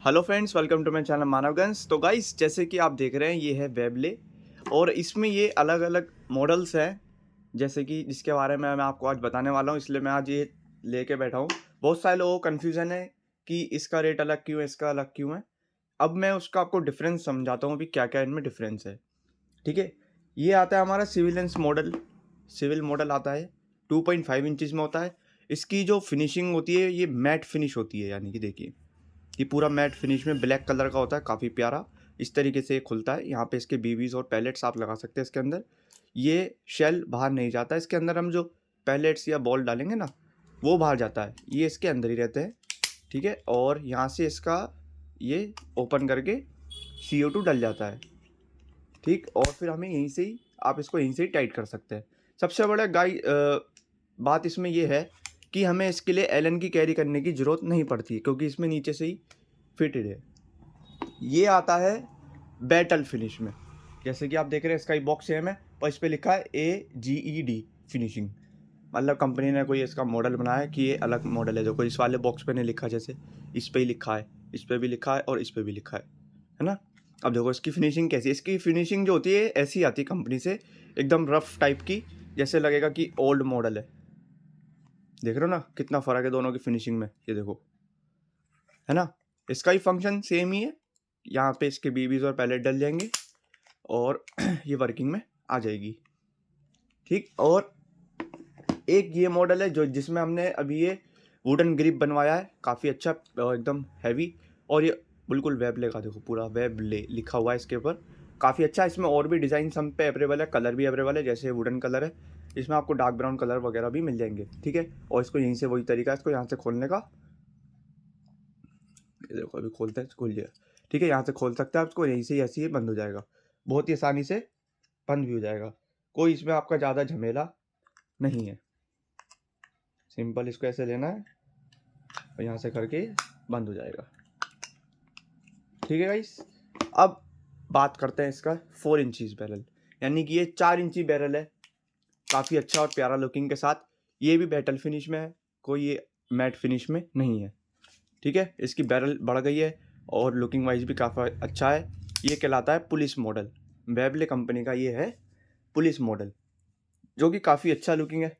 Hello friends, welcome to my channel Manavganj. तो guys, जैसे कि आप देख रहे हैं, ये है वेबले और इसमें ये अलग अलग मॉडल्स हैं। जैसे कि जिसके बारे में मैं आपको आज बताने वाला हूँ, इसलिए मैं आज ये लेके बैठा हूँ। बहुत सारे लोगों को कन्फ्यूज़न है कि इसका रेट अलग क्यों है, इसका अलग क्यों है। अब मैं उसका आपको डिफरेंस समझाता हूँ अभी क्या क्या इनमें डिफरेंस है। ठीक है, ये आता है हमारा सिविलेंस मॉडल। सिविल मॉडल आता है 2.5 इंचज़ में होता है। इसकी जो फिनिशिंग होती है ये मैट फिनिश होती है, यानी कि देखिए ये पूरा मैट फिनिश में ब्लैक कलर का होता है, काफ़ी प्यारा। इस तरीके से ये खुलता है। यहाँ पे इसके बीवीज और पैलेट्स आप लगा सकते हैं इसके अंदर। ये शेल बाहर नहीं जाता, इसके अंदर हम जो पैलेट्स या बॉल डालेंगे ना, वो बाहर जाता है, ये इसके अंदर ही रहते हैं। ठीक है, और यहाँ से इसका ये ओपन करके CO2 डल जाता है। ठीक, और फिर हमें यहीं से ही आप इसको यहीं से ही टाइट कर सकते हैं। सबसे बड़ा बात इसमें ये है कि हमें इसके लिए एलन की कैरी करने की ज़रूरत नहीं पड़ती, क्योंकि इसमें नीचे से ही फिटेड है। ये आता है बैटल फिनिश में। जैसे कि आप देख रहे हैं, इसका ही बॉक्स सेम है, पर इस पर लिखा है AGED फिनिशिंग। मतलब कंपनी ने कोई इसका मॉडल बनाया है कि ये अलग मॉडल है। देखो, इस वाले बॉक्स पे नहीं लिखा, जैसे इस पे ही लिखा है, इस पे भी लिखा है और इस पे भी लिखा है ना। अब देखो इसकी फिनिशिंग कैसी है। इसकी फिनिशिंग जो होती है ऐसी आती है कंपनी से, एकदम रफ टाइप की, जैसे लगेगा कि ओल्ड मॉडल है। देख रहे हो ना कितना फ़र्क है दोनों की फिनिशिंग में, ये देखो, है ना। इसका ही फंक्शन सेम ही है। यहाँ पे इसके बीबीज और पैलेट डल जाएंगे और ये वर्किंग में आ जाएगी। ठीक, और एक ये मॉडल है जो जिसमें हमने अभी ये वुडन ग्रिप बनवाया है, काफ़ी अच्छा, एकदम हैवी। और ये बिल्कुल वेबले का, देखो पूरा वेबले लिखा हुआ है इसके ऊपर, काफ़ी अच्छा। इसमें और भी डिज़ाइन हम पे अवेलेबल है, कलर भी अवेलेबल है। जैसे वुडन कलर है, इसमें आपको डार्क ब्राउन कलर वगैरह भी मिल जाएंगे। ठीक है, और इसको यहीं से वही तरीका है इसको यहाँ से खोलने का। ये देखो अभी खोलते हैं, खुल गया। ठीक है, यहाँ से खोल सकते हैं आप इसको, यहीं से ऐसे ही बंद हो जाएगा, बहुत ही आसानी से बंद भी हो जाएगा। कोई इसमें आपका ज़्यादा झमेला नहीं है। सिंपल इसको ऐसे लेना है और यहाँ से करके बंद हो जाएगा। ठीक है गाइस, अब बात करते हैं इसका 4 इंचज़ बैरल, यानी कि ये 4 इंची बैरल है, काफ़ी अच्छा और प्यारा लुकिंग के साथ। ये भी बैटल फिनिश में है, कोई ये मैट फिनिश में नहीं है। ठीक है, इसकी बैरल बढ़ गई है और लुकिंग वाइज भी काफ़ी अच्छा है। ये कहलाता है पुलिस मॉडल। वेबले कंपनी का ये है पुलिस मॉडल, जो कि काफ़ी अच्छा लुकिंग है।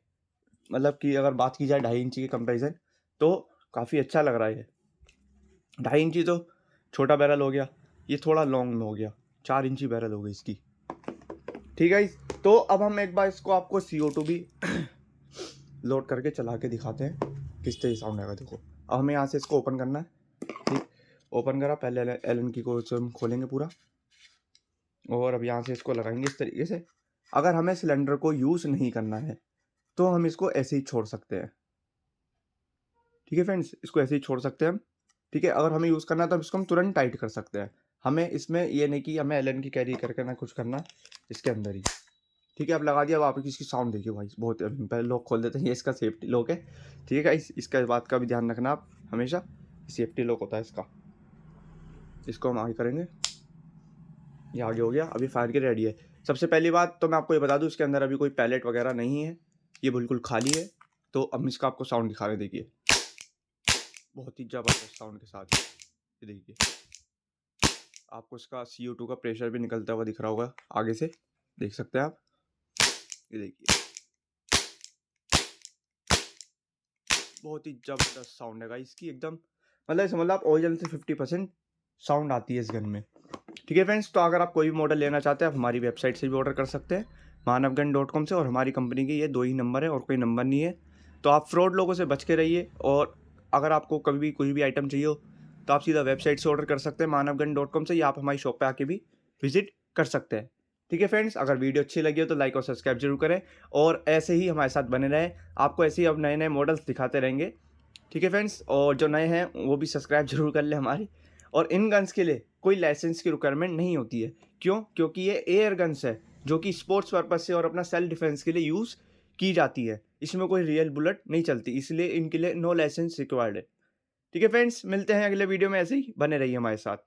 मतलब कि अगर बात की जाए 2.5 इंची की कंपैरिजन, तो काफ़ी अच्छा लग रहा है। 2.5 इंची तो छोटा बैरल हो गया, ये थोड़ा लॉन्ग में हो गया, 4 इंची बैरल हो गई इसकी। ठीक है, तो अब हम एक बार इसको आपको CO2 भी लोड करके चला के दिखाते हैं किस तरह साउंड आएगा। देखो, अब हमें यहाँ से इसको ओपन करना है। ठीक, ओपन करा, पहले एलन की को हम खोलेंगे पूरा, और अब यहाँ से इसको लगाएंगे इस तरीके से। अगर हमें सिलेंडर को यूज़ नहीं करना है तो हम इसको ऐसे ही छोड़ सकते हैं। ठीक है फ्रेंड्स, इसको ऐसे ही छोड़ सकते हैं हम। ठीक है, अगर हमें यूज़ करना है तो इसको हम तुरंत टाइट कर सकते हैं। हमें इसमें ये नहीं कि हमें एलन की कैरी करके ना कुछ करना, इसके अंदर ही। ठीक है, अब लगा दिया। अब आप इसकी साउंड देखिए भाई, बहुत पहले लॉक खोल देते हैं, ये इसका सेफ्टी लॉक है। ठीक है, इसका बात का भी ध्यान रखना आप हमेशा, सेफ्टी लॉक होता है इसका। इसको हम आगे करेंगे, ये आगे हो गया, अभी फायर के रेडी है। सबसे पहली बात तो मैं आपको ये बता दूं, इसके अंदर अभी कोई पैलेट वगैरह नहीं है, ये बिल्कुल खाली है। तो अब इसका आपको साउंड दिखा रहे, देखिए बहुत ही ज़बरदस्त साउंड के साथ। ये देखिए, आपको इसका CO2 का प्रेशर भी निकलता हुआ दिख रहा होगा, आगे से देख सकते हैं आप। ये देखिए, बहुत ही ज़बरदस्त साउंड है इसकी, एकदम मतलब समझ लो आप ओरिजिनल से 50% साउंड आती है इस गन में। ठीक है फ्रेंड्स, तो अगर आप कोई भी मॉडल लेना चाहते हैं, आप हमारी वेबसाइट से भी ऑर्डर कर सकते हैं, manavgan.com से। और हमारी कंपनी के ये 2 ही नंबर है और कोई नंबर नहीं है। तो आप फ्रॉड लोगों से बच के रहिए। और अगर आपको कभी भी कोई भी आइटम चाहिए हो तो आप सीधा वेबसाइट से ऑर्डर कर सकते हैं manavgan.com से, या आप हमारी शॉप पर आके भी विजिट कर सकते हैं। ठीक है फ्रेंड्स, अगर वीडियो अच्छी लगी हो तो लाइक और सब्सक्राइब जरूर करें, और ऐसे ही हमारे साथ बने रहें। आपको ऐसे ही अब नए नए मॉडल्स दिखाते रहेंगे। ठीक है फ्रेंड्स, और जो नए हैं वो भी सब्सक्राइब जरूर कर लें हमारी। और इन गन्स के लिए कोई लाइसेंस की रिक्वायरमेंट नहीं होती है। क्यों? क्योंकि ये एयर गन्स है, जो कि स्पोर्ट्स पर्पज से और अपना सेल्फ डिफेंस के लिए यूज़ की जाती है। इसमें कोई रियल बुलेट नहीं चलती, इसलिए इनके लिए नो लाइसेंस रिक्वायर्ड है। ठीक है फ्रेंड्स, मिलते हैं अगले वीडियो में, ऐसे ही बने रहिए हमारे साथ।